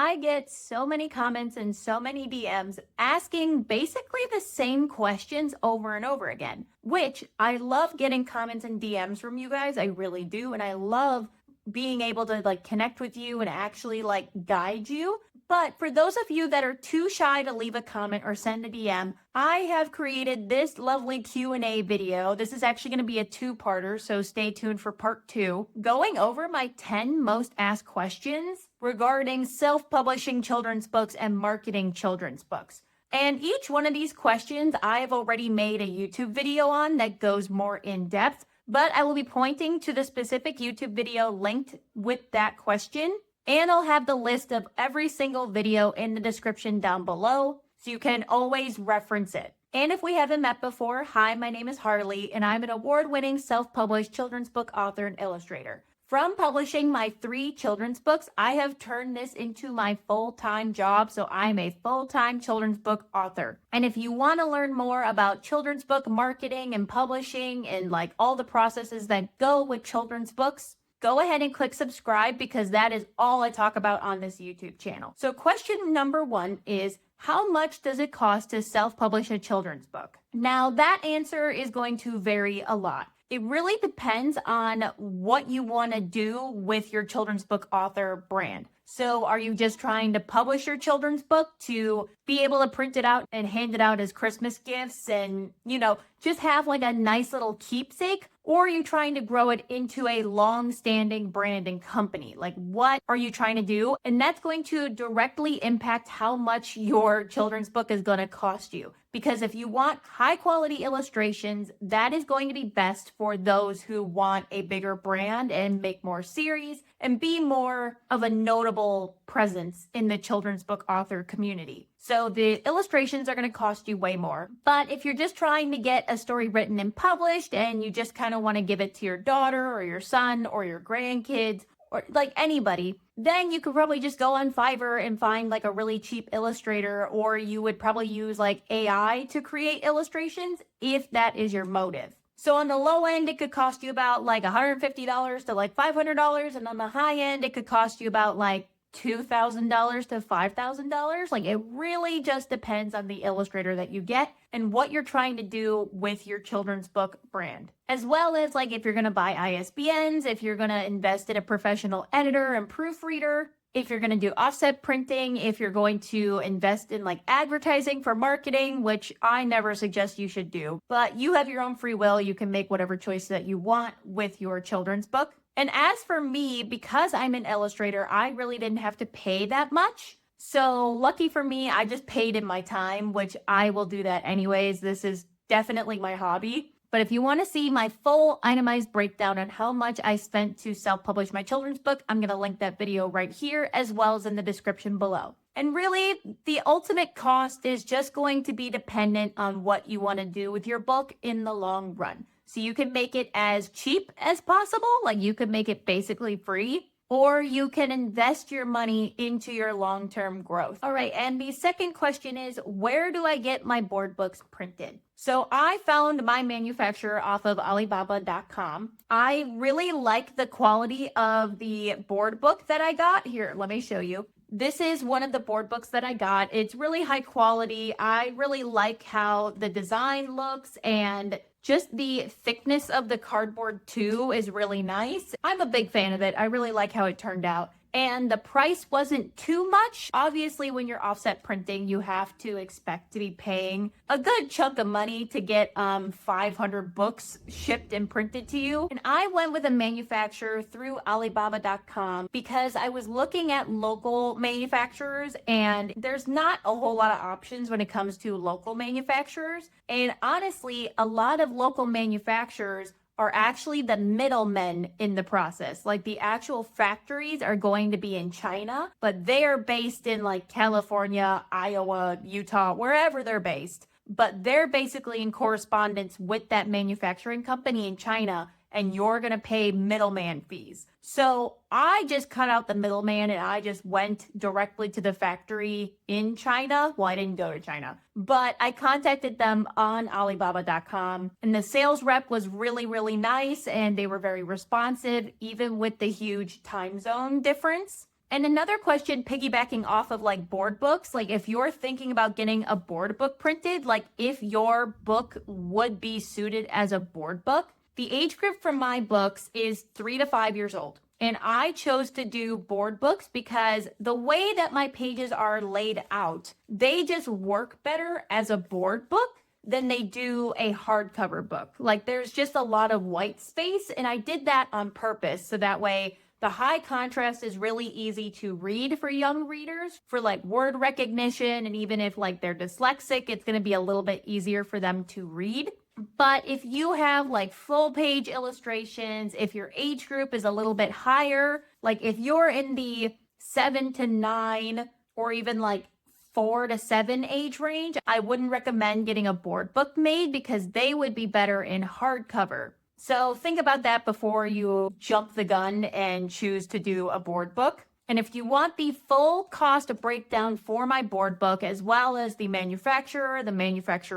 I get so many comments and so many DMs asking basically the same questions over and over again, which I love getting comments and DMs from you guys. I really do. And I love being able to like connect with you and actually like guide you. But for those of you that are too shy to leave a comment or send a DM, I have created this lovely Q&A video. This is actually going to be a two-parter, so stay tuned for part 2, going over my 10 most asked questions regarding self-publishing children's books and marketing children's books. And each one of these questions I have already made a YouTube video on that goes more in depth, but I will be pointing to the specific YouTube video linked with that question. And I'll have the list of every single video in the description down below, so you can always reference it. And if we haven't met before, hi, my name is Harley, and I'm an award-winning self-published children's book author and illustrator. From publishing my 3 children's books, I have turned this into my full-time job, so I'm a full-time children's book author. And if you want to learn more about children's book marketing and publishing and like all the processes that go with children's books, go ahead and click subscribe because that is all I talk about on this YouTube channel. So question number 1 is, how much does it cost to self-publish a children's book? Now that answer is going to vary a lot. It really depends on what you want to do with your children's book author brand. So are you just trying to publish your children's book to be able to print it out and hand it out as Christmas gifts and, you know, just have like a nice little keepsake? Or are you trying to grow it into a long-standing brand and company? Like, what are you trying to do? And that's going to directly impact how much your children's book is going to cost you. Because if you want high-quality illustrations, that is going to be best for those who want a bigger brand and make more series and be more of a notable presence in the children's book author community. So the illustrations are going to cost you way more. But if you're just trying to get a story written and published and you just kind of want to give it to your daughter or your son or your grandkids or like anybody, then you could probably just go on Fiverr and find like a really cheap illustrator, or you would probably use like AI to create illustrations if that is your motive. So on the low end, it could cost you about like $150 to like $500. And on the high end, it could cost you about like $2,000 to $5,000. Like it really just depends on the illustrator that you get and what you're trying to do with your children's book brand. As well as like if you're going to buy ISBNs, if you're going to invest in a professional editor and proofreader, if you're going to do offset printing, if you're going to invest in like advertising for marketing, which I never suggest you should do, but you have your own free will. You can make whatever choice that you want with your children's book. And as for me, because I'm an illustrator, I really didn't have to pay that much. So lucky for me, I just paid in my time, which I will do that anyways. This is definitely my hobby. But if you want to see my full itemized breakdown on how much I spent to self-publish my children's book, I'm going to link that video right here as well as in the description below. And really, the ultimate cost is just going to be dependent on what you want to do with your book in the long run. So you can make it as cheap as possible, like you could make it basically free, or you can invest your money into your long-term growth. All right, and the second question is, where do I get my board books printed? So I found my manufacturer off of Alibaba.com. I really like the quality of the board book that I got. Here, let me show you. This is one of the board books that I got. It's really high quality. I really like how the design looks, and just the thickness of the cardboard too is really nice. I'm a big fan of it. I really like how it turned out. And the price wasn't too much. Obviously, when you're offset printing, you have to expect to be paying a good chunk of money to get 500 books shipped and printed to you. And I went with a manufacturer through Alibaba.com because I was looking at local manufacturers, and there's not a whole lot of options when it comes to local manufacturers. And honestly, a lot of local manufacturers are actually the middlemen in the process. Like the actual factories are going to be in China, but they are based in like California, Iowa, Utah, wherever they're based. But they're basically in correspondence with that manufacturing company in China, and you're going to pay middleman fees. So I just cut out the middleman and I just went directly to the factory in China. Well, I didn't go to China, but I contacted them on Alibaba.com, and the sales rep was really, really nice, and they were very responsive, even with the huge time zone difference. And another question piggybacking off of like board books, like if you're thinking about getting a board book printed, like if your book would be suited as a board book, the age group for my books is 3 to 5 years old. And I chose to do board books because the way that my pages are laid out, they just work better as a board book than they do a hardcover book. Like there's just a lot of white space, and I did that on purpose so that way the high contrast is really easy to read for young readers for like word recognition, and even if like they're dyslexic, it's going to be a little bit easier for them to read. But if you have like full page illustrations, if your age group is a little bit higher, like if you're in the 7 to 9 or even like 4 to 7 age range, I wouldn't recommend getting a board book made because they would be better in hardcover. So think about that before you jump the gun and choose to do a board book. And if you want the full cost breakdown for my board book, as well as the manufacturer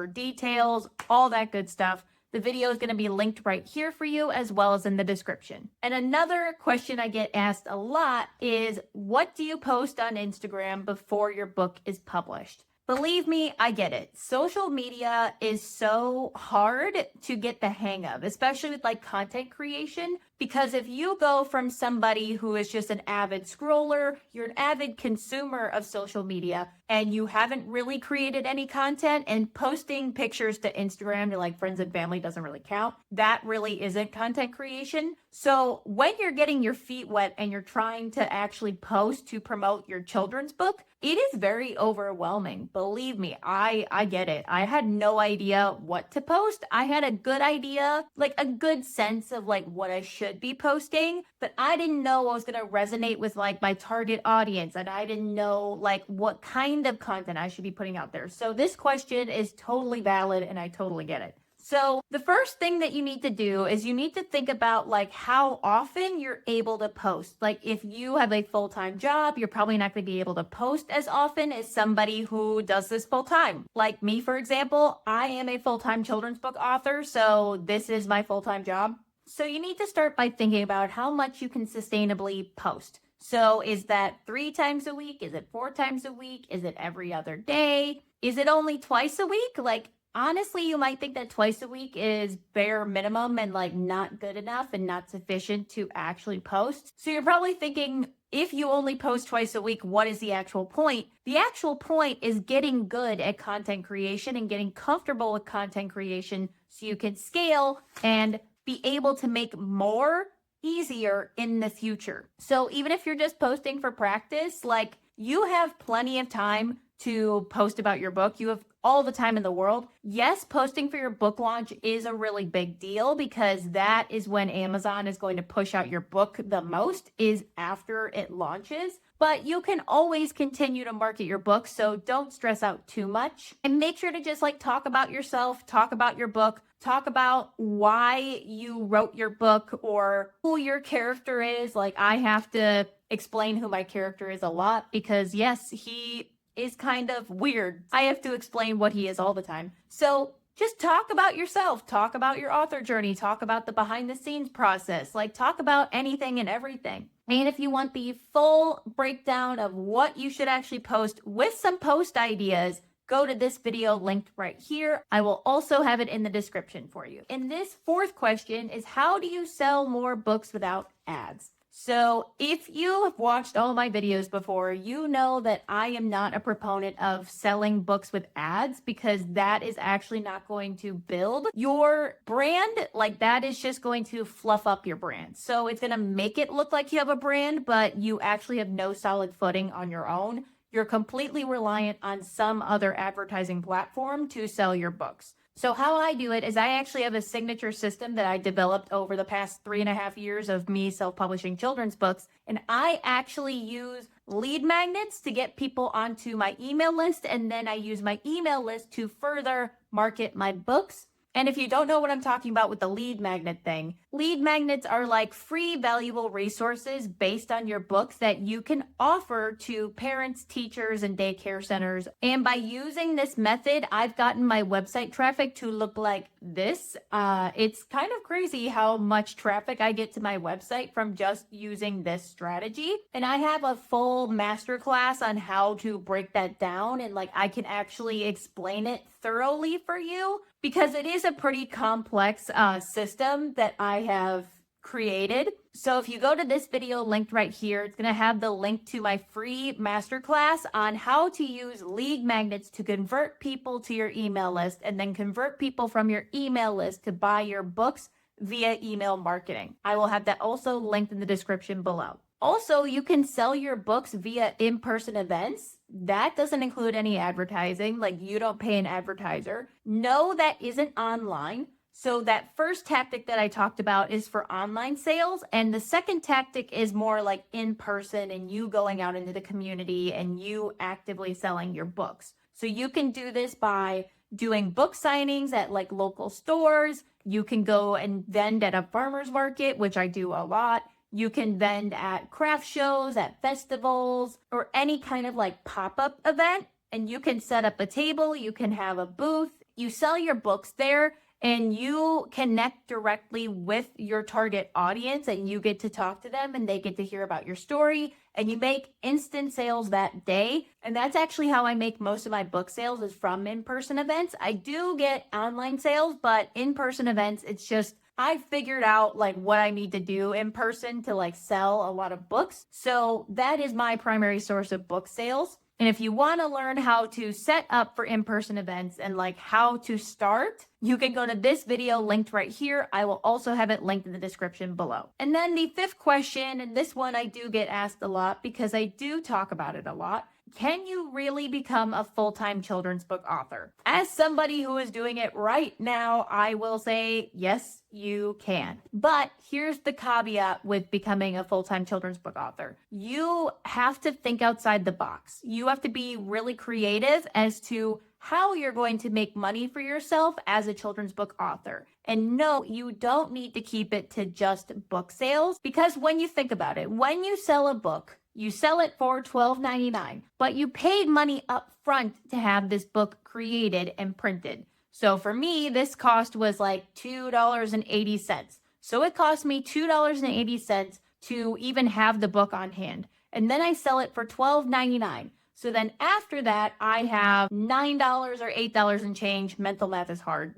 details, all that good stuff, the video is going to be linked right here for you, as well as in the description. And another question I get asked a lot is, what do you post on Instagram before your book is published? Believe me, I get it. Social media is so hard to get the hang of, especially with like content creation, because if you go from somebody who is just an avid scroller, you're an avid consumer of social media, and you haven't really created any content, and posting pictures to Instagram to like friends and family doesn't really count. That really isn't content creation. So when you're getting your feet wet and you're trying to actually post to promote your children's book, it is very overwhelming. Believe me, I get it. I had no idea what to post. I had a good idea, like a good sense of like what I should be posting, but I didn't know what was going to resonate with like my target audience, and I didn't know like what kind of content I should be putting out there. So this question is totally valid, and I totally get it. So the first thing that you need to do is you need to think about like how often you're able to post. Like if you have a full-time job, you're probably not going to be able to post as often as somebody who does this full-time. Like me, for example, I am a full-time children's book author, so this is my full-time job. So you need to start by thinking about how much you can sustainably post. So is that 3 times a week? Is it 4 times a week? Is it every other day? Is it only twice a week? Like, honestly, you might think that twice a week is bare minimum and like not good enough and not sufficient to actually post. So you're probably thinking, if you only post twice a week, what is the actual point? The actual point is getting good at content creation and getting comfortable with content creation so you can scale and be able to make more easier in the future. So even if you're just posting for practice, like you have plenty of time to post about your book. You have all the time in the world. Yes, posting for your book launch is a really big deal because that is when Amazon is going to push out your book the most, is after it launches. But you can always continue to market your book, so don't stress out too much. And make sure to just like talk about yourself, talk about your book, talk about why you wrote your book or who your character is. Like I have to explain who my character is a lot because yes, he is kind of weird. I have to explain what he is all the time. So just talk about yourself, talk about your author journey, talk about the behind the scenes process, like talk about anything and everything. And if you want the full breakdown of what you should actually post with some post ideas, go to this video linked right here. I will also have it in the description for you. And this 4th question is, how do you sell more books without ads? So if you have watched all my videos before, you know that I am not a proponent of selling books with ads because that is actually not going to build your brand. Like that is just going to fluff up your brand. So it's going to make it look like you have a brand, but you actually have no solid footing on your own. You're completely reliant on some other advertising platform to sell your books. So how I do it is I actually have a signature system that I developed over the past 3.5 years of me self-publishing children's books. And I actually use lead magnets to get people onto my email list. And then I use my email list to further market my books. And if you don't know what I'm talking about with the lead magnet thing, lead magnets are like free, valuable resources based on your books that you can offer to parents, teachers, and daycare centers. And by using this method, I've gotten my website traffic to look like this. It's kind of crazy how much traffic I get to my website from just using this strategy. And I have a full masterclass on how to break that down, and like I can actually explain it thoroughly for you because it is a pretty complex system that I have created. So if you go to this video linked right here, it's going to have the link to my free masterclass on how to use lead magnets to convert people to your email list and then convert people from your email list to buy your books via email marketing. I will have that also linked in the description below. Also, you can sell your books via in-person events. That doesn't include any advertising, like you don't pay an advertiser. No, that isn't online. So that first tactic that I talked about is for online sales. And the second tactic is more like in person and you going out into the community and you actively selling your books. So you can do this by doing book signings at like local stores. You can go and vend at a farmer's market, which I do a lot. You can vend at craft shows, at festivals, or any kind of like pop-up event. And you can set up a table, you can have a booth, you sell your books there, and you connect directly with your target audience and you get to talk to them and they get to hear about your story and you make instant sales that day. And that's actually how I make most of my book sales, is from in-person events. I do get online sales, but in-person events, it's just I figured out like what I need to do in person to like sell a lot of books. So that is my primary source of book sales. And if you want to learn how to set up for in-person events and like how to start, you can go to this video linked right here. I will also have it linked in the description below. And then the fifth question, and this one I do get asked a lot because I do talk about it a lot. Can you really become a full-time children's book author? As somebody who is doing it right now, I will say, yes, you can. But here's the caveat with becoming a full-time children's book author. You have to think outside the box. You have to be really creative as to how you're going to make money for yourself as a children's book author. And no, you don't need to keep it to just book sales, because when you think about it, when you sell a book, you sell it for $12.99, but you paid money up front to have this book created and printed. So for me, this cost was like $2.80. So it cost me $2.80 to even have the book on hand. And then I sell it for $12.99. So then after that, I have $9 or $8 and change. Mental math is hard.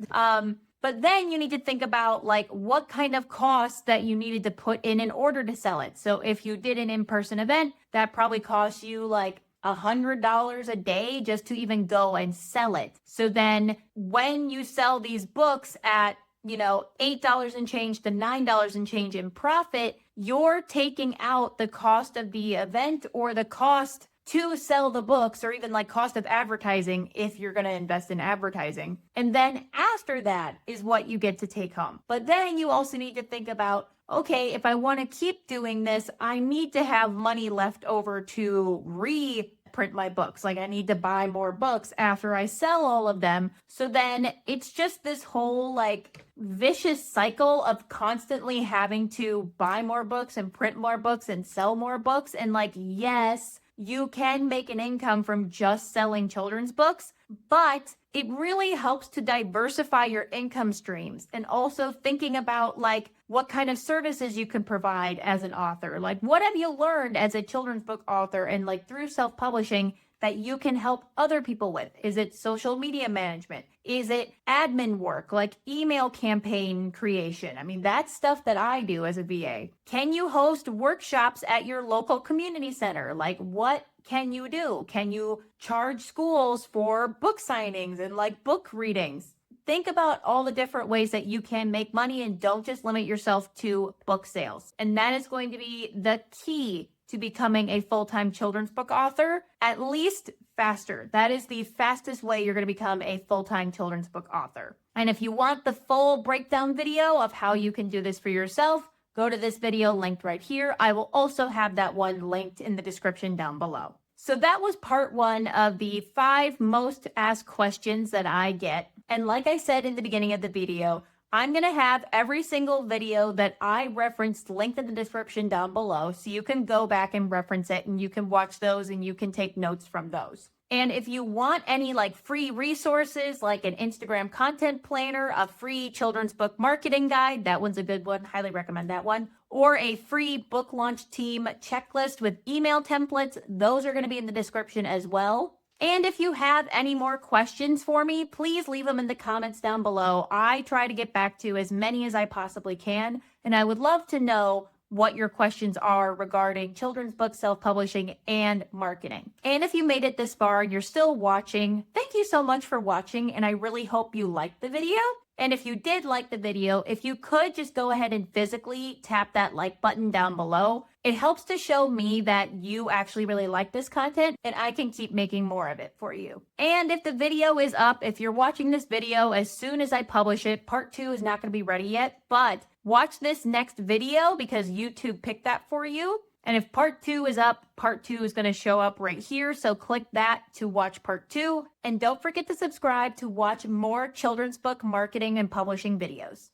But then you need to think about like what kind of costs that you needed to put in order to sell it. So if you did an in-person event, that probably cost you like $100 a day just to even go and sell it. So then when you sell these books at, $8 and change to $9 and change in profit, you're taking out the cost of the event or the cost to sell the books, or even like cost of advertising if you're going to invest in advertising. And then after that is what you get to take home. But then you also need to think about, okay, if I want to keep doing this, I need to have money left over to reprint my books. Like I need to buy more books after I sell all of them. So then it's just this whole like vicious cycle of constantly having to buy more books and print more books and sell more books. And like, yes, you can make an income from just selling children's books, but it really helps to diversify your income streams and also thinking about like what kind of services you can provide as an author. Like what have you learned as a children's book author and like through self-publishing that you can help other people with? Is it social media management? Is it admin work, like email campaign creation? I mean, that's stuff that I do as a VA. Can you host workshops at your local community center? Like what can you do? Can you charge schools for book signings and like book readings? Think about all the different ways that you can make money and don't just limit yourself to book sales. And that is going to be the key to becoming a full-time children's book author, at least faster. That is the fastest way you're going to become a full-time children's book author. And if you want the full breakdown video of how you can do this for yourself, go to this video linked right here. I will also have that one linked in the description down below. So that was part 1 of the 5 most asked questions that I get. And like I said in the beginning of the video, I'm going to have every single video that I referenced linked in the description down below, so you can go back and reference it and you can watch those and you can take notes from those. And if you want any like free resources, like an Instagram content planner, a free children's book marketing guide, that one's a good one. Highly recommend that one. Or a free book launch team checklist with email templates, those are going to be in the description as well. And if you have any more questions for me, please leave them in the comments down below. I try to get back to as many as I possibly can, and I would love to know what your questions are regarding children's book self-publishing and marketing. And if you made it this far and you're still watching, thank you so much for watching, and I really hope you liked the video. And if you did like the video, if you could just go ahead and physically tap that like button down below, it helps to show me that you actually really like this content and I can keep making more of it for you. And if the video is up, if you're watching this video as soon as I publish it, part 2 is not going to be ready yet, but watch this next video because YouTube picked that for you. And if part 2 is up, part 2 is going to show up right here. So click that to watch part 2. And don't forget to subscribe to watch more children's book marketing and publishing videos.